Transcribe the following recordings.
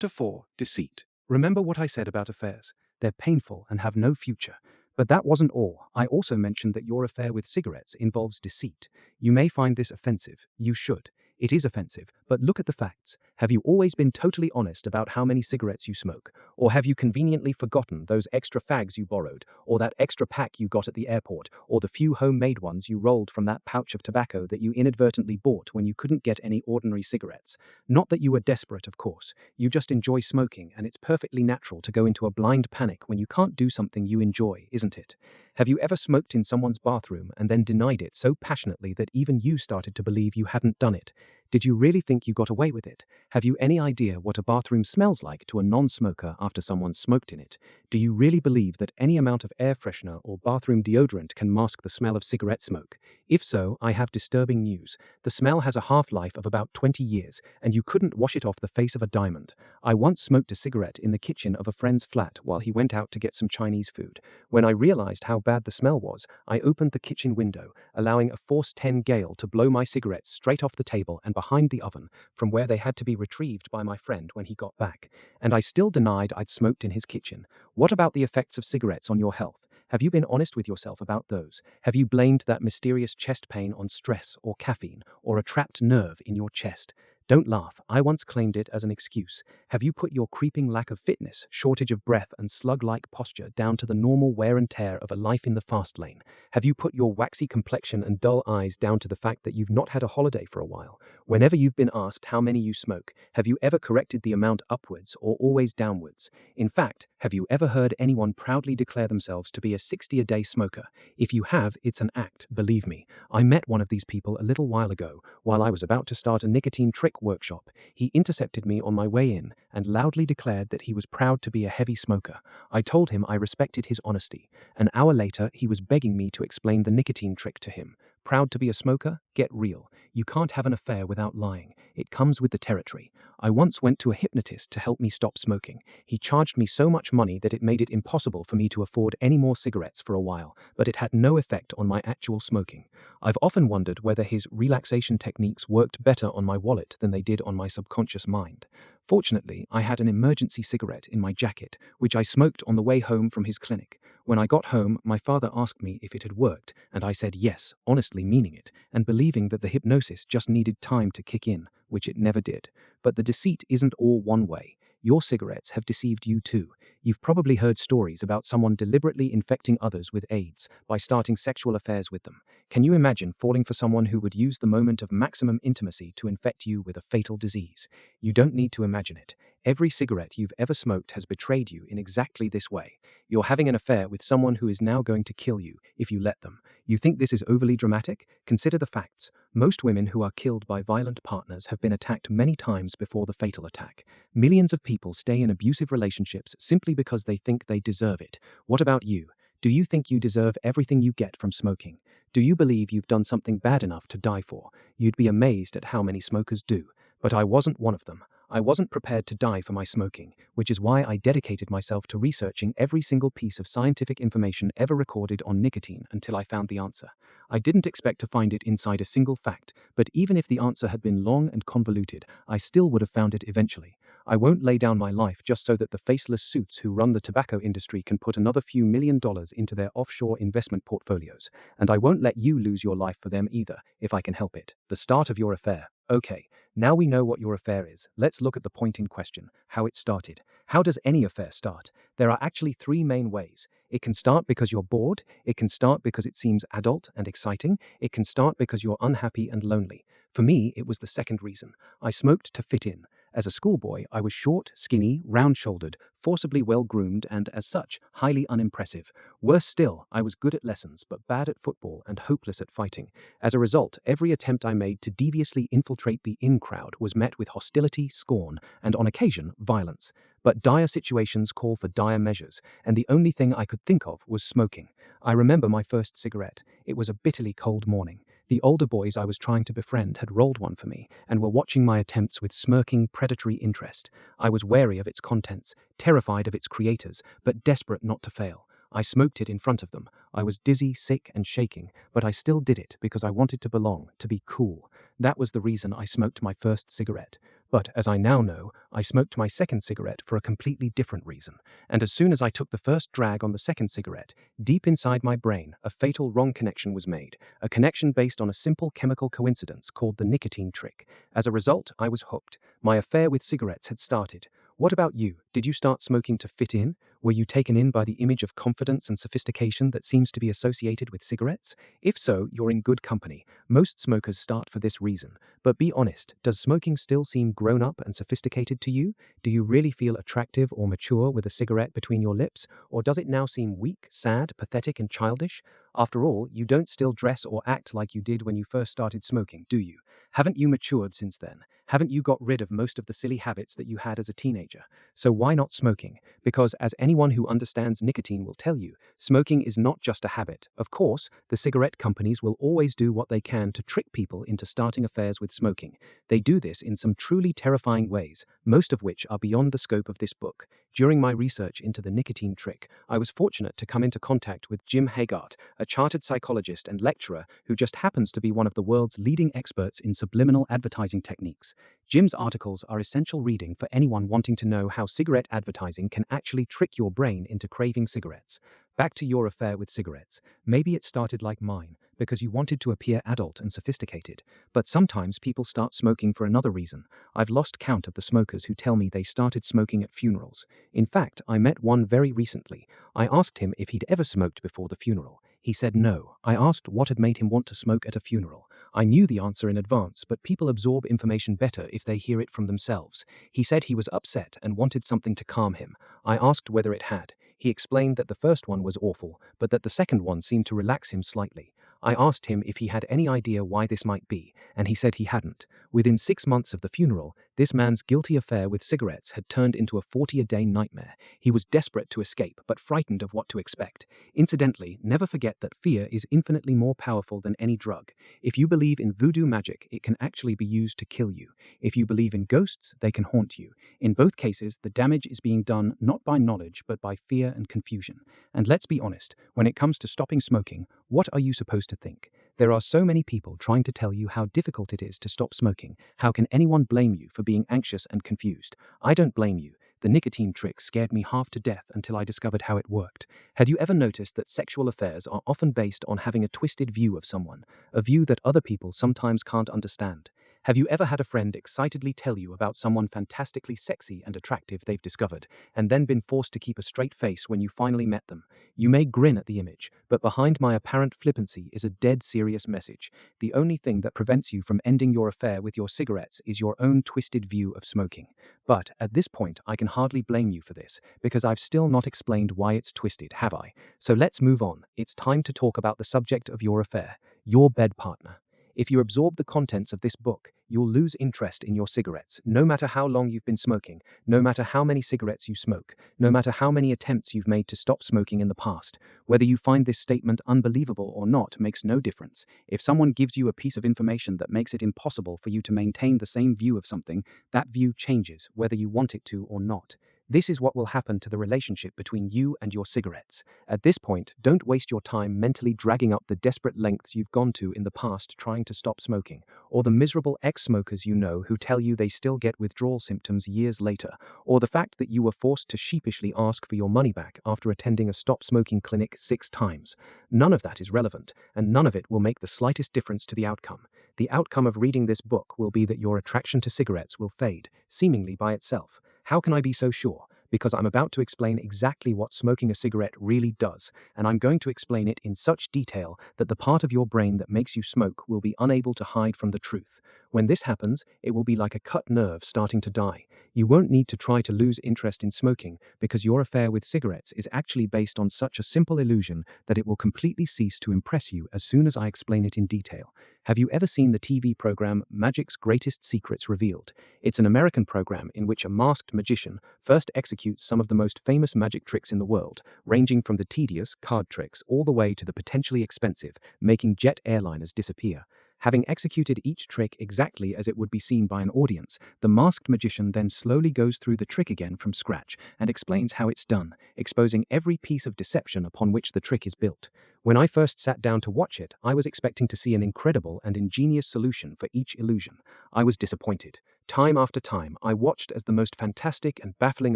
Chapter 4. Deceit. Remember what I said about affairs. They're painful and have no future. But that wasn't all. I also mentioned that your affair with cigarettes involves deceit. You may find this offensive. You should. It is offensive, but look at the facts. Have you always been totally honest about how many cigarettes you smoke? Or have you conveniently forgotten those extra fags you borrowed, or that extra pack you got at the airport, or the few homemade ones you rolled from that pouch of tobacco that you inadvertently bought when you couldn't get any ordinary cigarettes? Not that you were desperate, of course. You just enjoy smoking, and it's perfectly natural to go into a blind panic when you can't do something you enjoy, isn't it? Have you ever smoked in someone's bathroom and then denied it so passionately that even you started to believe you hadn't done it? Did you really think you got away with it? Have you any idea what a bathroom smells like to a non-smoker after someone smoked in it? Do you really believe that any amount of air freshener or bathroom deodorant can mask the smell of cigarette smoke? If so, I have disturbing news. The smell has a half-life of about 20 years, and you couldn't wash it off the face of a diamond. I once smoked a cigarette in the kitchen of a friend's flat while he went out to get some Chinese food. When I realized how bad the smell was, I opened the kitchen window, allowing a force 10 gale to blow my cigarettes straight off the table and behind the oven, from where they had to be retrieved by my friend when he got back. And I still denied I'd smoked in his kitchen. What about the effects of cigarettes on your health? Have you been honest with yourself about those? Have you blamed that mysterious chest pain on stress or caffeine or a trapped nerve in your chest? Don't laugh, I once claimed it as an excuse. Have you put your creeping lack of fitness, shortage of breath and slug-like posture down to the normal wear and tear of a life in the fast lane? Have you put your waxy complexion and dull eyes down to the fact that you've not had a holiday for a while? Whenever you've been asked how many you smoke, have you ever corrected the amount upwards or always downwards? In fact, have you ever heard anyone proudly declare themselves to be a 60-a-day smoker? If you have, it's an act, believe me. I met one of these people a little while ago while I was about to start a nicotine trick workshop. He intercepted me on my way in and loudly declared that he was proud to be a heavy smoker. I told him I respected his honesty. An hour later, he was begging me to explain the nicotine trick to him. Proud to be a smoker? Get real. You can't have an affair without lying. It comes with the territory. I once went to a hypnotist to help me stop smoking. He charged me so much money that it made it impossible for me to afford any more cigarettes for a while, but it had no effect on my actual smoking. I've often wondered whether his relaxation techniques worked better on my wallet than they did on my subconscious mind. Fortunately, I had an emergency cigarette in my jacket, which I smoked on the way home from his clinic. When I got home, my father asked me if it had worked, and I said yes, honestly meaning it, and believing that the hypnosis just needed time to kick in, which it never did. But the deceit isn't all one way. Your cigarettes have deceived you too. You've probably heard stories about someone deliberately infecting others with AIDS by starting sexual affairs with them. Can you imagine falling for someone who would use the moment of maximum intimacy to infect you with a fatal disease? You don't need to imagine it. Every cigarette you've ever smoked has betrayed you in exactly this way. You're having an affair with someone who is now going to kill you if you let them. You think this is overly dramatic? Consider the facts. Most women who are killed by violent partners have been attacked many times before the fatal attack. Millions of people stay in abusive relationships simply because they think they deserve it. What about you? Do you think you deserve everything you get from smoking? Do you believe you've done something bad enough to die for? You'd be amazed at how many smokers do. But I wasn't one of them. I wasn't prepared to die for my smoking, which is why I dedicated myself to researching every single piece of scientific information ever recorded on nicotine until I found the answer. I didn't expect to find it inside a single fact, but even if the answer had been long and convoluted, I still would have found it eventually. I won't lay down my life just so that the faceless suits who run the tobacco industry can put another few $1 million into their offshore investment portfolios, and I won't let you lose your life for them either, if I can help it. The start of your affair. Okay, now we know what your affair is. Let's look at the point in question, how it started. How does any affair start? There are actually three main ways. It can start because you're bored. It can start because it seems adult and exciting. It can start because you're unhappy and lonely. For me, it was the second reason. I smoked to fit in. As a schoolboy, I was short, skinny, round-shouldered, forcibly well-groomed, and as such, highly unimpressive. Worse still, I was good at lessons, but bad at football and hopeless at fighting. As a result, every attempt I made to deviously infiltrate the in-crowd was met with hostility, scorn, and on occasion, violence. But dire situations call for dire measures, and the only thing I could think of was smoking. I remember my first cigarette. It was a bitterly cold morning. The older boys I was trying to befriend had rolled one for me and were watching my attempts with smirking, predatory interest. I was wary of its contents, terrified of its creators, but desperate not to fail. I smoked it in front of them. I was dizzy, sick, and shaking, but I still did it because I wanted to belong, to be cool. That was the reason I smoked my first cigarette. But, as I now know, I smoked my second cigarette for a completely different reason. And as soon as I took the first drag on the second cigarette, deep inside my brain, a fatal wrong connection was made, a connection based on a simple chemical coincidence called the nicotine trick. As a result, I was hooked. My affair with cigarettes had started. What about you? Did you start smoking to fit in? Were you taken in by the image of confidence and sophistication that seems to be associated with cigarettes? If so, you're in good company. Most smokers start for this reason. But be honest, does smoking still seem grown up and sophisticated to you? Do you really feel attractive or mature with a cigarette between your lips? Or does it now seem weak, sad, pathetic, and childish? After all, you don't still dress or act like you did when you first started smoking, do you? Haven't you matured since then? Haven't you got rid of most of the silly habits that you had as a teenager? So why not smoking? Because as anyone who understands nicotine will tell you, smoking is not just a habit. Of course, the cigarette companies will always do what they can to trick people into starting affairs with smoking. They do this in some truly terrifying ways, most of which are beyond the scope of this book. During my research into the nicotine trick, I was fortunate to come into contact with Jim Haggart, a chartered psychologist and lecturer who just happens to be one of the world's leading experts in subliminal advertising techniques. Jim's articles are essential reading for anyone wanting to know how cigarette advertising can actually trick your brain into craving cigarettes. Back to your affair with cigarettes. Maybe it started like mine, because you wanted to appear adult and sophisticated. But sometimes people start smoking for another reason. I've lost count of the smokers who tell me they started smoking at funerals. In fact, I met one very recently. I asked him if he'd ever smoked before the funeral. He said no. I asked what had made him want to smoke at a funeral. I knew the answer in advance, but people absorb information better if they hear it from themselves. He said he was upset and wanted something to calm him. I asked whether it had. He explained that the first one was awful, but that the second one seemed to relax him slightly. I asked him if he had any idea why this might be, and he said he hadn't. Within 6 months of the funeral, this man's guilty affair with cigarettes had turned into a 40-a-day nightmare. He was desperate to escape, but frightened of what to expect. Incidentally, never forget that fear is infinitely more powerful than any drug. If you believe in voodoo magic, it can actually be used to kill you. If you believe in ghosts, they can haunt you. In both cases, the damage is being done not by knowledge, but by fear and confusion. And let's be honest, when it comes to stopping smoking, what are you supposed to think? There are so many people trying to tell you how difficult it is to stop smoking. How can anyone blame you for being anxious and confused? I don't blame you. The nicotine trick scared me half to death until I discovered how it worked. Had you ever noticed that sexual affairs are often based on having a twisted view of someone, a view that other people sometimes can't understand? Have you ever had a friend excitedly tell you about someone fantastically sexy and attractive they've discovered, and then been forced to keep a straight face when you finally met them? You may grin at the image, but behind my apparent flippancy is a dead serious message. The only thing that prevents you from ending your affair with your cigarettes is your own twisted view of smoking. But at this point, I can hardly blame you for this, because I've still not explained why it's twisted, have I? So let's move on. It's time to talk about the subject of your affair, your bed partner. If you absorb the contents of this book, you'll lose interest in your cigarettes, no matter how long you've been smoking, no matter how many cigarettes you smoke, no matter how many attempts you've made to stop smoking in the past. Whether you find this statement unbelievable or not makes no difference. If someone gives you a piece of information that makes it impossible for you to maintain the same view of something, that view changes, whether you want it to or not. This is what will happen to the relationship between you and your cigarettes. At this point, don't waste your time mentally dragging up the desperate lengths you've gone to in the past trying to stop smoking, or the miserable ex-smokers you know who tell you they still get withdrawal symptoms years later, or the fact that you were forced to sheepishly ask for your money back after attending a stop-smoking clinic 6 times. None of that is relevant, and none of it will make the slightest difference to the outcome. The outcome of reading this book will be that your attraction to cigarettes will fade, seemingly by itself. How can I be so sure? Because I'm about to explain exactly what smoking a cigarette really does, and I'm going to explain it in such detail that the part of your brain that makes you smoke will be unable to hide from the truth. When this happens, it will be like a cut nerve starting to die. You won't need to try to lose interest in smoking, because your affair with cigarettes is actually based on such a simple illusion that it will completely cease to impress you as soon as I explain it in detail. Have you ever seen the TV program Magic's Greatest Secrets Revealed? It's an American program in which a masked magician first executes some of the most famous magic tricks in the world, ranging from the tedious card tricks all the way to the potentially expensive, making jet airliners disappear. Having executed each trick exactly as it would be seen by an audience, the masked magician then slowly goes through the trick again from scratch and explains how it's done, exposing every piece of deception upon which the trick is built. When I first sat down to watch it, I was expecting to see an incredible and ingenious solution for each illusion. I was disappointed. Time after time, I watched as the most fantastic and baffling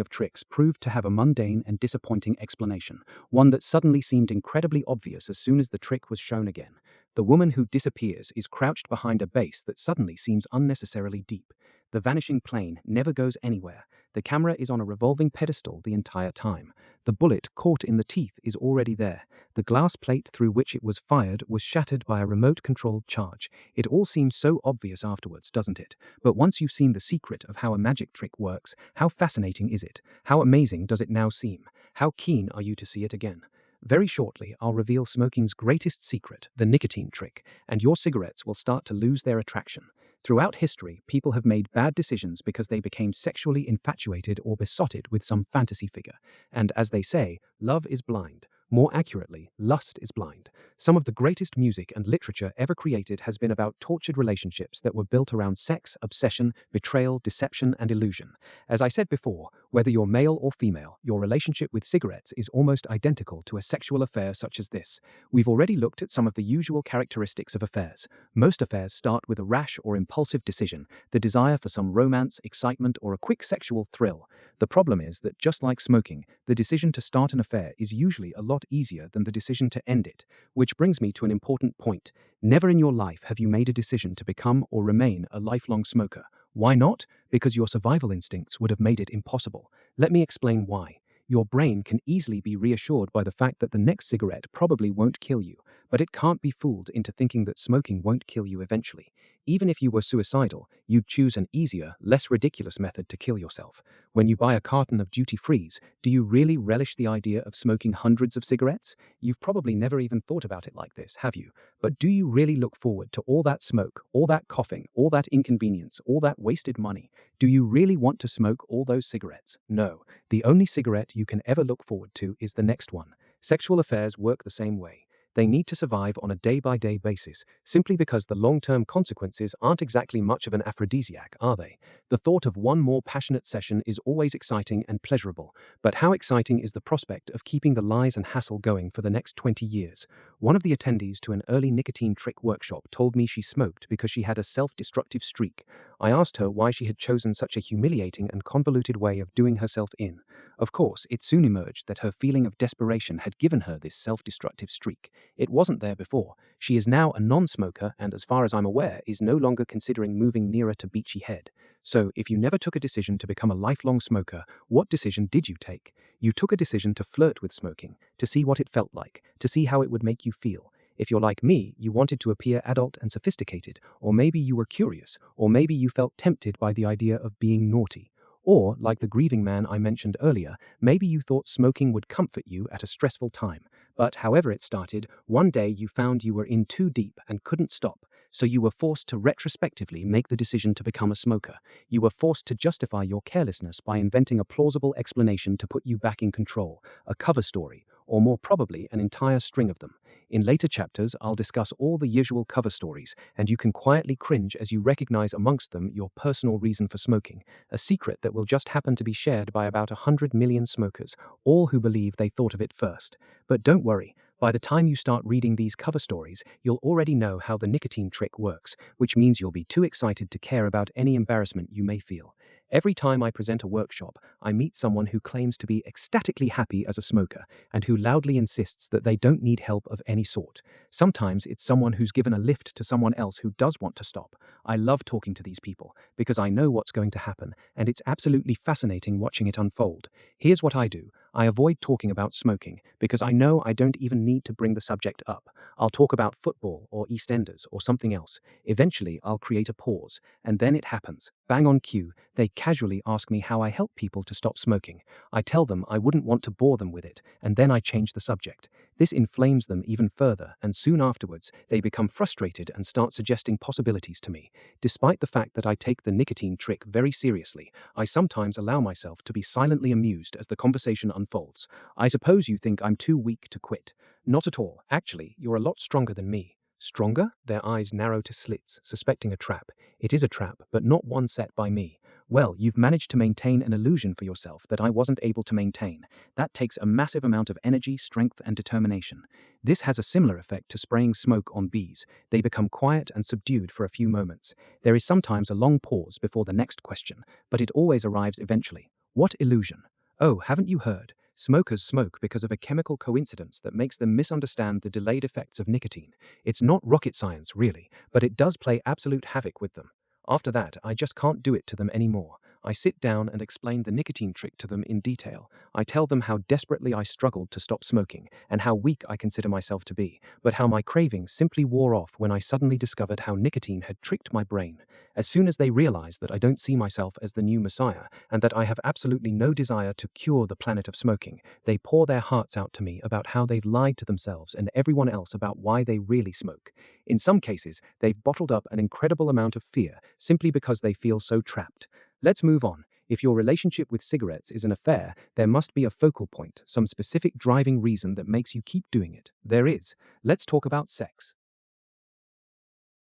of tricks proved to have a mundane and disappointing explanation, one that suddenly seemed incredibly obvious as soon as the trick was shown again. The woman who disappears is crouched behind a base that suddenly seems unnecessarily deep. The vanishing plane never goes anywhere. The camera is on a revolving pedestal the entire time. The bullet caught in the teeth is already there. The glass plate through which it was fired was shattered by a remote-controlled charge. It all seems so obvious afterwards, doesn't it? But once you've seen the secret of how a magic trick works, how fascinating is it? How amazing does it now seem? How keen are you to see it again? Very shortly, I'll reveal smoking's greatest secret, the nicotine trick, and your cigarettes will start to lose their attraction. Throughout history, people have made bad decisions because they became sexually infatuated or besotted with some fantasy figure. And as they say, love is blind. More accurately, lust is blind. Some of the greatest music and literature ever created has been about tortured relationships that were built around sex, obsession, betrayal, deception, and illusion. As I said before, whether you're male or female, your relationship with cigarettes is almost identical to a sexual affair such as this. We've already looked at some of the usual characteristics of affairs. Most affairs start with a rash or impulsive decision, the desire for some romance, excitement, or a quick sexual thrill. The problem is that just like smoking, the decision to start an affair is usually a lot easier than the decision to end it. Which brings me to an important point. Never in your life have you made a decision to become or remain a lifelong smoker. Why not? Because your survival instincts would have made it impossible. Let me explain why. Your brain can easily be reassured by the fact that the next cigarette probably won't kill you, but it can't be fooled into thinking that smoking won't kill you eventually. Even if you were suicidal, you'd choose an easier, less ridiculous method to kill yourself. When you buy a carton of duty-frees, do you really relish the idea of smoking hundreds of cigarettes? You've probably never even thought about it like this, have you? But do you really look forward to all that smoke, all that coughing, all that inconvenience, all that wasted money? Do you really want to smoke all those cigarettes? No. The only cigarette you can ever look forward to is the next one. Sexual affairs work the same way. They need to survive on a day-by-day basis, simply because the long-term consequences aren't exactly much of an aphrodisiac, are they? The thought of one more passionate session is always exciting and pleasurable, but how exciting is the prospect of keeping the lies and hassle going for the next 20 years? One of the attendees to an early nicotine trick workshop told me she smoked because she had a self-destructive streak. I asked her why she had chosen such a humiliating and convoluted way of doing herself in. Of course, it soon emerged that her feeling of desperation had given her this self-destructive streak. It wasn't there before. She is now a non-smoker and, as far as I'm aware, is no longer considering moving nearer to Beachy Head. So, if you never took a decision to become a lifelong smoker, what decision did you take? You took a decision to flirt with smoking, to see what it felt like, to see how it would make you feel. If you're like me, you wanted to appear adult and sophisticated, or maybe you were curious, or maybe you felt tempted by the idea of being naughty. Or, like the grieving man I mentioned earlier, maybe you thought smoking would comfort you at a stressful time. But however it started, one day you found you were in too deep and couldn't stop, so you were forced to retrospectively make the decision to become a smoker. You were forced to justify your carelessness by inventing a plausible explanation to put you back in control, a cover story, or more probably an entire string of them. In later chapters, I'll discuss all the usual cover stories, and you can quietly cringe as you recognize amongst them your personal reason for smoking, a secret that will just happen to be shared by about 100 million smokers, all who believe they thought of it first. But don't worry, by the time you start reading these cover stories, you'll already know how the nicotine trick works, which means you'll be too excited to care about any embarrassment you may feel. Every time I present a workshop, I meet someone who claims to be ecstatically happy as a smoker and who loudly insists that they don't need help of any sort. Sometimes it's someone who's given a lift to someone else who does want to stop. I love talking to these people because I know what's going to happen, and it's absolutely fascinating watching it unfold. Here's what I do. I avoid talking about smoking because I know I don't even need to bring the subject up. I'll talk about football or EastEnders or something else. Eventually, I'll create a pause, and then it happens. Bang on cue, they casually ask me how I help people to stop smoking. I tell them I wouldn't want to bore them with it, and then I change the subject. This inflames them even further, and soon afterwards, they become frustrated and start suggesting possibilities to me. Despite the fact that I take the nicotine trick very seriously, I sometimes allow myself to be silently amused as the conversation unfolds. I suppose you think I'm too weak to quit. Not at all. Actually, you're a lot stronger than me. Stronger? Their eyes narrow to slits, suspecting a trap. It is a trap, but not one set by me. Well, you've managed to maintain an illusion for yourself that I wasn't able to maintain. That takes a massive amount of energy, strength, and determination. This has a similar effect to spraying smoke on bees. They become quiet and subdued for a few moments. There is sometimes a long pause before the next question, but it always arrives eventually. What illusion? Oh, haven't you heard? Smokers smoke because of a chemical coincidence that makes them misunderstand the delayed effects of nicotine. It's not rocket science, really, but it does play absolute havoc with them. After that, I just can't do it to them anymore. I sit down and explain the nicotine trick to them in detail. I tell them how desperately I struggled to stop smoking and how weak I consider myself to be, but how my cravings simply wore off when I suddenly discovered how nicotine had tricked my brain. As soon as they realize that I don't see myself as the new messiah and that I have absolutely no desire to cure the planet of smoking, they pour their hearts out to me about how they've lied to themselves and everyone else about why they really smoke. In some cases, they've bottled up an incredible amount of fear simply because they feel so trapped. Let's move on. If your relationship with cigarettes is an affair, there must be a focal point, some specific driving reason that makes you keep doing it. There is. Let's talk about sex.